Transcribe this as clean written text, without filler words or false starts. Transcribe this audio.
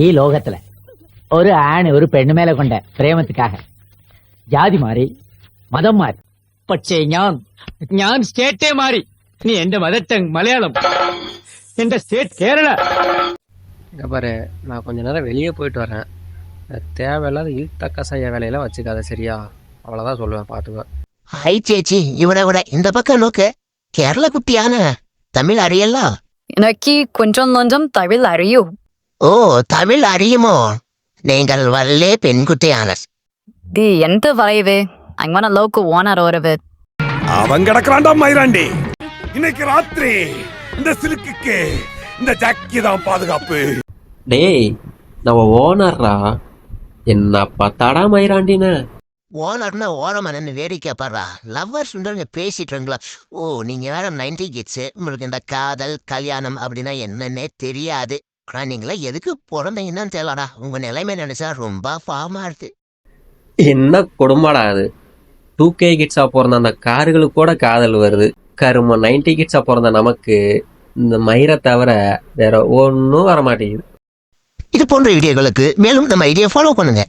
ഈ ലോകത്തിലെ ഒരു ആണ് ഒരു പെണ്ണുമേലെ കൊണ്ട പ്രേമത്തിക്കാக ജാതി മാറി മതം മാറി പക്ഷേ ഞാൻ സ്റ്റേറ്റേ മാറി നീ എന്റെ മദർ ടങ് മലയാളം എന്റെ സ്റ്റേറ്റ് കേരള இங்கே பாரு, நான் கொஞ்ச நேரம் வெளியே போயிட்டு வரேன். தேவையில்லாத இழுத்த கசாய வேலையெல்லாம் வச்சுக்காத, சரியா? அவ்வளோதான் சொல்லுவேன், பார்த்துக்கோ. ஹை சேச்சி, இவனை விட இந்த பக்கம் நோக்கு. கேரள குட்டியான தமிழ் அறியல. எனக்கு கொஞ்சம் கொஞ்சம் தமிழ் அறியும். ஓ, தமிழ் அறியுமோ? நீங்கள் வல்லே பெண்குட்டியான. டி எந்த வரைவு அங்கன லோக்கு ஓனர் ஒருவு. அவன் கிடக்குறான்டா மயிராண்டி. இன்னைக்கு ராத்திரி இந்த சிலுக்குக்கு இந்த ஜாக்கி தான் பாதுகாப்பு. டேய், நம்ம ஓனர்ரா. என்ன பார்த்தாடா மயிராண்டின? ஓனர்னா ஓரமனன்னு வேடிக்கை பாடுறா. லவ்வர்ஸ் பேசிட்டுங்களா? ஓ, நீங்க வேற 90 கிட்ஸ். உங்களுக்கு இந்த காதல் கல்யாணம் அப்படின்னா என்னன்னே தெரியாது. ஆனா நீங்களா எதுக்கு பிறந்தீங்கன்னு தெரியலடா. உங்க நிலைமை நினைச்சா ரொம்ப ஃபார்மா இருக்கு. என்ன கொடுமாடா அது? 2K கிட்ஸா பிறந்த அந்த கார்களுக்கு கூட காதல் வருது. கரும 90 கிட்ஸா பிறந்த நமக்கு இந்த மயிரை தவிர வேற ஒன்றும் வரமாட்டேங்குது. இது போன்ற வீடியோகளுக்கு மேலும் நம்ம ஐடியா ஃபாலோ பண்ணுங்க.